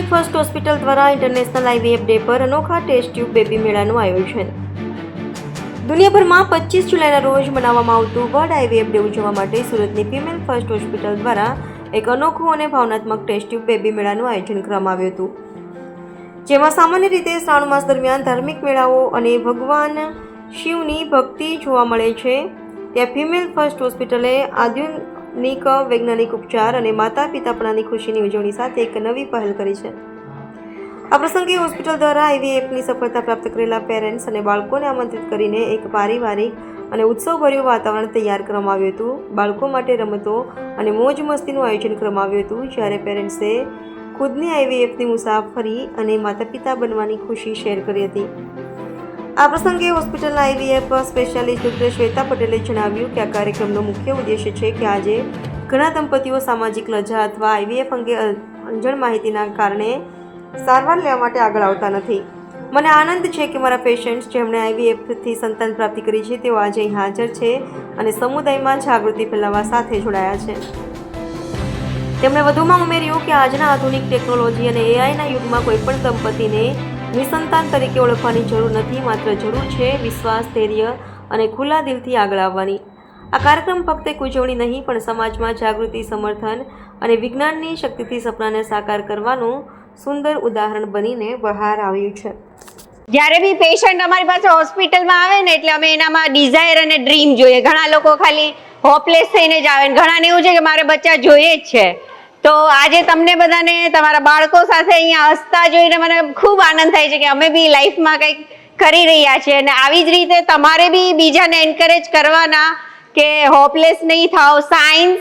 Female first hospital દ્વારા international IVF day પર અનોખા ટેસ્ટ ટ્યુબ બેબી મેળાનું આયોજન. દુનિયાભરમાં 25 જુલાઈના રોજ મનાવવામાં આવતું વર્લ્ડ IVF ડે ઉજવવા માટે સુરતની ફિમેલ ફર્સ્ટ હોસ્પિટલ દ્વારા એક અનોખું અને ભાવનાત્મક ટેસ્ટ ટ્યુબ બેબી મેળાનું આયોજન કરવામાં આવ્યું હતું, જેમાં સામાન્ય રીતે શ્રાવણ માસ દરમિયાન ધાર્મિક મેળાઓ અને ભગવાન શિવની ભક્તિ જોવા મળે છે. ત્યાં ફિમેલ ફર્સ્ટ હોસ્પિટલે આધુનિક વૈજ્ઞાનિક ઉપચાર અને માતા પિતાપણાની ખુશીની ઉજવણી સાથે એક નવી પહેલ કરી છે. આ પ્રસંગે હોસ્પિટલ દ્વારા IVFની સફળતા પ્રાપ્ત કરેલા પેરેન્ટ્સ અને બાળકોને આમંત્રિત કરીને એક પારિવારિક અને ઉત્સવભર્યું વાતાવરણ તૈયાર કરવામાં આવ્યું હતું. બાળકો માટે રમતો અને મોજ મસ્તીનું આયોજન કરવામાં આવ્યું હતું, જ્યારે પેરેન્ટ્સે ખુદની IVFની મુસાફરી અને માતા પિતા બનવાની ખુશી શેર કરી હતી. આ પ્રસંગે હોસ્પિટલના IVF સ્પેશિયાલિસ્ટ ડૉક્ટર શ્વેતા પટેલે જણાવ્યું કે આ કાર્યક્રમનો મુખ્ય ઉદ્દેશ્ય છે કે આજે ઘણા દંપતીઓ સામાજિક લજ્જા અથવા IVF અંગે અંજણ માહિતીના કારણે સારવાર લેવા માટે આગળ આવતા નથી. મને આનંદ છે કે મારા પેશન્ટ્સ જેમણે IVFથી સંતાન પ્રાપ્તિ કરી છે તેઓ આજે અહીં હાજર છે અને સમુદાયમાં જાગૃતિ ફેલાવવા સાથે જોડાયા છે. તેમણે વધુમાં ઉમેર્યું કે આજના આધુનિક ટેકનોલોજી અને AIના યુગમાં કોઈપણ દંપતીને નિસંતાન તરીકે ઓળખવાની જરૂર નથી, માત્ર જરૂર છે વિશ્વાસ, ધૈર્ય અને ખુલ્લા દિલથી આગળ આવવાની. આ કાર્યક્રમ ફક્ત એક ઉજવણી નહીં પણ સમાજમાં જાગૃતિ, સમર્થન અને વિજ્ઞાનની શક્તિથી સપનાને સાકાર કરવાનું સુંદર ઉદાહરણ બનીને બહાર આવ્યું છે. જ્યારે બી પેશન્ટ અમારી પાસે હોસ્પિટલમાં આવે ને એટલે અમે એનામાં ડિઝાયર અને ડ્રીમ જોઈએ. ઘણા લોકો ખાલી હોપલેસ થઈને જ આવે ને ઘણાને એવું છે કે મારે બચ્ચા જોઈએ જ છે. તો આજે તમને બધાને તમારા બાળકો સાથે અહીંયા હસતા જોઈને મને ખૂબ આનંદ થાય છે કે અમે બી લાઈફમાં કંઈક કરી રહ્યા છીએ અને આવી જ રીતે તમારે બી બીજાને એન્કરેજ કરવાના કે હોપલેસ નહીં થાવ. સાયન્સ,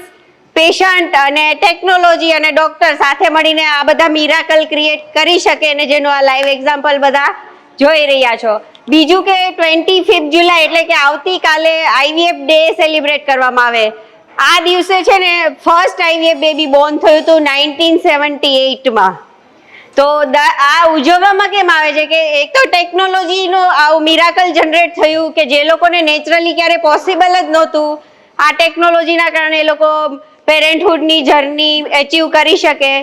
પેશન્ટ અને ટેકનોલોજી અને ડૉક્ટર સાથે મળીને આ બધા મિરાકલ ક્રિએટ કરી શકે અને જેનું આ લાઈવ એક્ઝામ્પલ બધા જોઈ રહ્યા છો. બીજું કે 25 જુલાઈ એટલે કે આવતીકાલે IVF ડે સેલિબ્રેટ કરવામાં આવે. આ દિવસે છે ને ફર્સ્ટ IVF બેબી બોર્ન થયું હતું 1978માં. તો આ ઉજવવામાં કેમ આવે છે કે એક તો ટેકનોલોજીનો આવું મિરાકલ જનરેટ થયું કે જે લોકોને નેચરલી ક્યારે પોસિબલ જ નહોતું, આ ટેકનોલોજીના કારણે એ લોકો પેરેન્ટહુડની જર્ની એચીવ કરી શકે.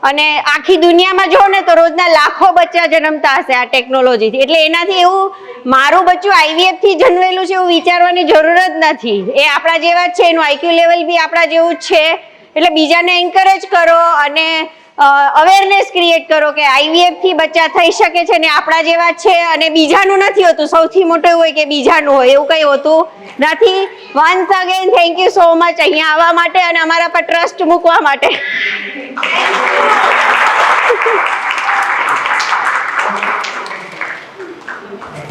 અને આખી દુનિયામાં જો ને તો રોજના લાખો બચ્ચા જન્મતા હશે આ ટેકનોલોજીથી. એટલે એનાથી એવું મારું બચ્ચું IVFથી જન્મેલું છે એવું વિચારવાની જરૂર જ નથી. એ આપણા જેવા જ છે, એનું IQ લેવલ બી આપણા જેવું જ છે. એટલે બીજાને એન્કરેજ કરો અને અવેરનેસ ક્રિએટ કરો કે IVFથી બચ્ચા થઈ શકે છે ને આપણા જેવા છે અને બીજાનું નથી હોતું. સૌથી મોટું એવું હોય કે બીજાનું હોય, એવું કંઈ હોતું નથી. Once again thank you so much અહીંયા આવવા માટે અને અમારા પર ટ્રસ્ટ મૂકવા માટે.